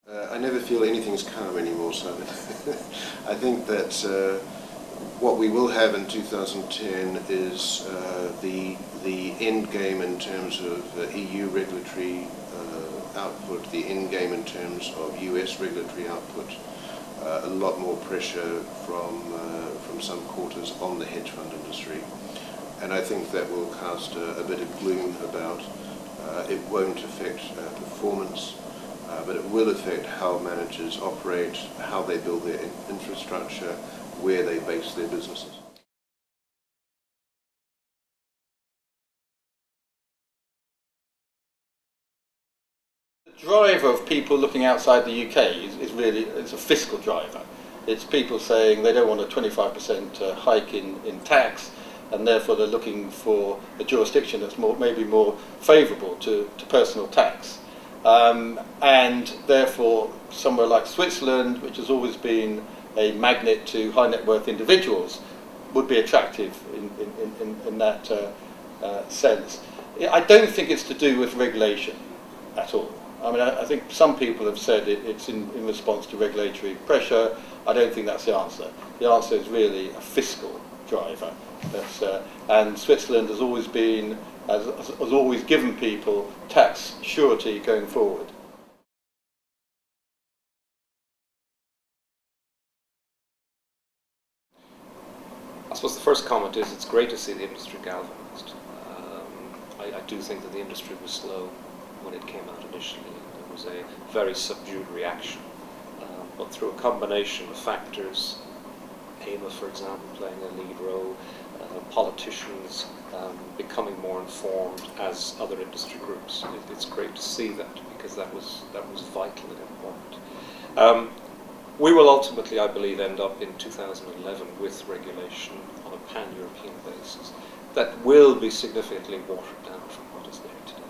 I never feel anything's calm anymore, Simon. I think that what we will have in 2010 is the end game in terms of EU regulatory output, the end game in terms of US regulatory output, a lot more pressure from some quarters on the hedge fund industry. And I think that will cast a bit of gloom about it won't affect performance, but it will affect how managers operate, how they build their infrastructure, where they base their businesses. The driver of people looking outside the UK is really it's a fiscal driver. It's people saying they don't want a 25% hike in tax, and therefore they're looking for a jurisdiction that's maybe more favourable to personal tax. And therefore somewhere like Switzerland, which has always been a magnet to high net worth individuals, would be attractive in that sense. I don't think it's to do with regulation at all. I mean, I think some people have said it's in response to regulatory pressure. I don't think that's the answer. The answer is really a fiscal driver. And Switzerland has always been, has always given people tax surety going forward. I suppose the first comment is it's great to see the industry galvanised. I do think that the industry was slow when it came out initially. There was a very subdued reaction, but through a combination of factors, AMA, for example, playing a lead role, politicians becoming more informed as other industry groups. It's great to see that, because that was vital and important. We will ultimately, I believe, end up in 2011 with regulation on a pan-European basis that will be significantly watered down from what is there today,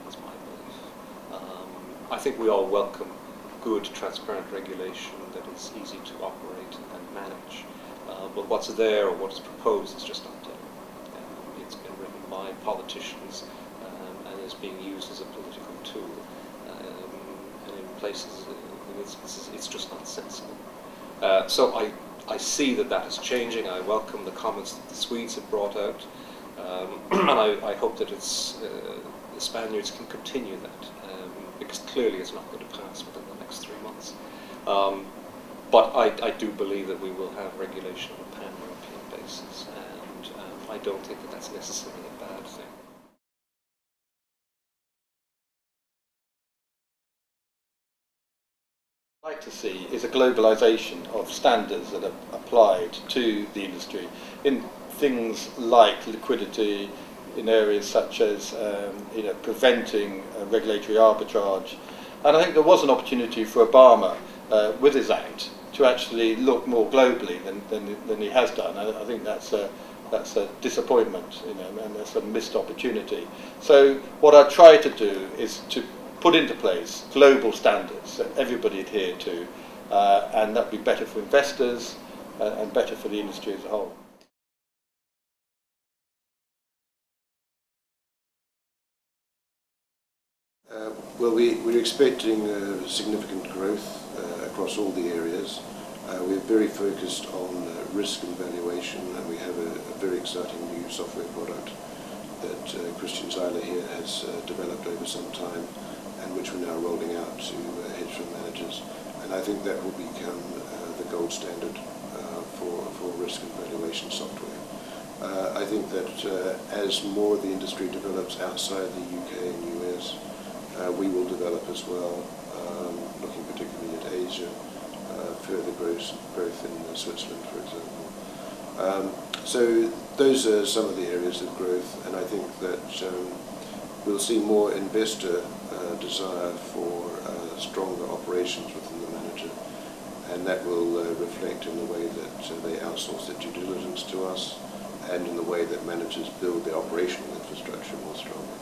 is my belief. I think we all welcome good, transparent regulation that is easy to operate and manage. But what's there or what is proposed is just not there. It's been written by politicians and is being used as a political tool. And in places, it's just not sensible. So I see that is changing. I welcome the comments that the Swedes have brought out. And I hope that the Spaniards can continue that, because clearly it's not going to pass within the next 3 months. But I do believe that we will have regulation on a pan-European basis, and I don't think that that's necessarily a bad thing. What I'd like to see is a globalisation of standards that are applied to the industry in things like liquidity, in areas such as preventing regulatory arbitrage. And I think there was an opportunity for Obama with his act to actually look more globally than he has done. I think that's a disappointment, and that's a missed opportunity. So what I try to do is to put into place global standards that everybody adhere to, and that would be better for investors and better for the industry as a whole. Well, we're expecting significant growth across all the areas. We're very focused on risk and valuation, and we have a very exciting new software product that Christian Zeiler here has developed over some time, and which we're now rolling out to hedge fund managers. And I think that will become the gold standard for risk and valuation software. I think that as more of the industry develops outside the UK and US, we will develop as well, looking particularly at Asia, further growth in Switzerland, for example. So those are some of the areas of growth, and I think that we'll see more investor desire for stronger operations within the manager, and that will reflect in the way that they outsource their due diligence to us, and in the way that managers build their operational infrastructure more strongly.